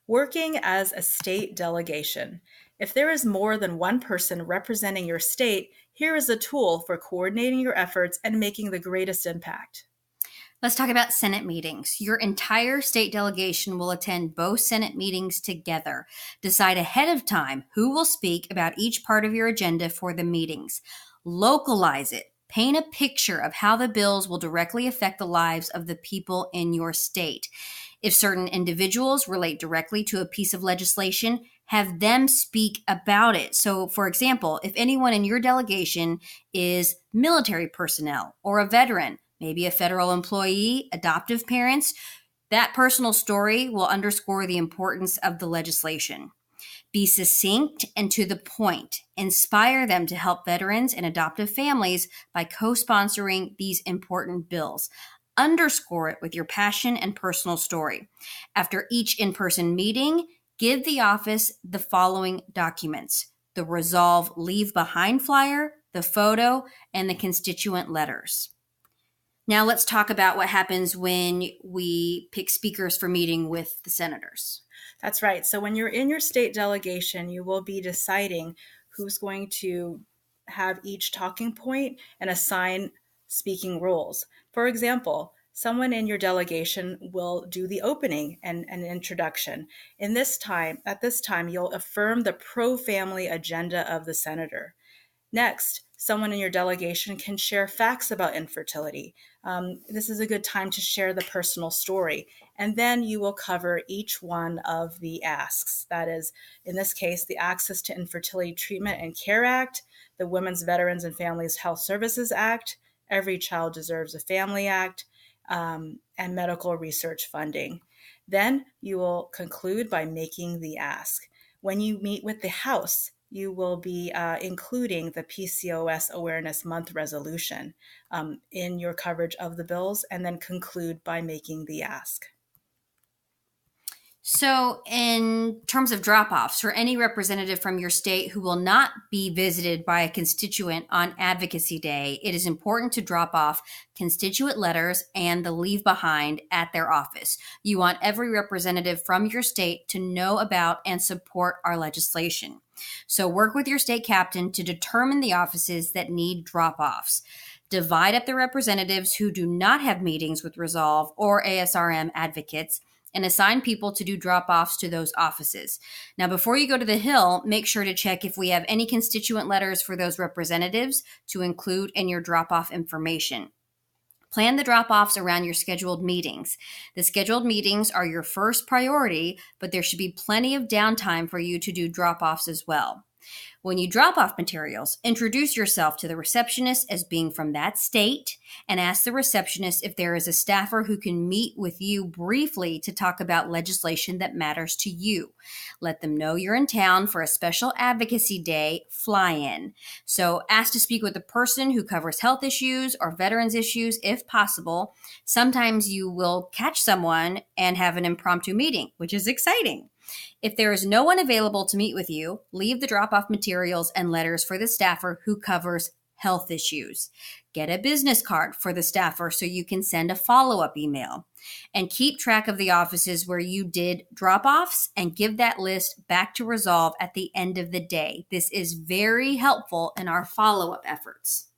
Working as a state delegation. If there is more than one person representing your state, here is a tool for coordinating your efforts and making the greatest impact. Let's talk about Senate meetings. Your entire state delegation will attend both Senate meetings together. Decide ahead of time who will speak about each part of your agenda for the meetings. Localize it. Paint a picture of how the bills will directly affect the lives of the people in your state. If certain individuals relate directly to a piece of legislation, have them speak about it. So, for example, if anyone in your delegation is military personnel or a veteran, maybe a federal employee, adoptive parents, that personal story will underscore the importance of the legislation. Be succinct and to the point. Inspire them to help veterans and adoptive families by co-sponsoring these important bills. Underscore it with your passion and personal story. After each in-person meeting, give the office the following documents: the Resolve Leave Behind flyer, the photo, and the constituent letters. Now let's talk about what happens when we pick speakers for meeting with the senators. That's right. So when you're in your state delegation, you will be deciding who's going to have each talking point and assign speaking roles. For example, someone in your delegation will do the opening and an introduction. At this time, you'll affirm the pro-family agenda of the senator. Next, someone in your delegation can share facts about infertility. This is a good time to share the personal story. And then you will cover each one of the asks. That is, in this case, the Access to Infertility Treatment and Care Act, the Women's Veterans and Families Health Services Act, Every Child Deserves a Family Act, and medical research funding. Then you will conclude by making the ask. When you meet with the House, you will be including the PCOS Awareness Month resolution in your coverage of the bills, and then conclude by making the ask. So, in terms of drop-offs, for any representative from your state who will not be visited by a constituent on Advocacy Day, it is important to drop off constituent letters and the leave behind at their office. You want every representative from your state to know about and support our legislation. So, work with your state captain to determine the offices that need drop-offs. Divide up the representatives who do not have meetings with Resolve or ASRM advocates and assign people to do drop-offs to those offices. Now, before you go to the Hill, make sure to check if we have any constituent letters for those representatives to include in your drop-off information. Plan the drop-offs around your scheduled meetings. The scheduled meetings are your first priority, but there should be plenty of downtime for you to do drop-offs as well. When you drop off materials, introduce yourself to the receptionist as being from that state and ask the receptionist if there is a staffer who can meet with you briefly to talk about legislation that matters to you. Let them know you're in town for a special advocacy day fly-in. So ask to speak with a person who covers health issues or veterans issues if possible. Sometimes you will catch someone and have an impromptu meeting, which is exciting. If there is no one available to meet with you, leave the drop-off materials and letters for the staffer who covers health issues. Get a business card for the staffer so you can send a follow-up email. And keep track of the offices where you did drop-offs and give that list back to Resolve at the end of the day. This is very helpful in our follow-up efforts.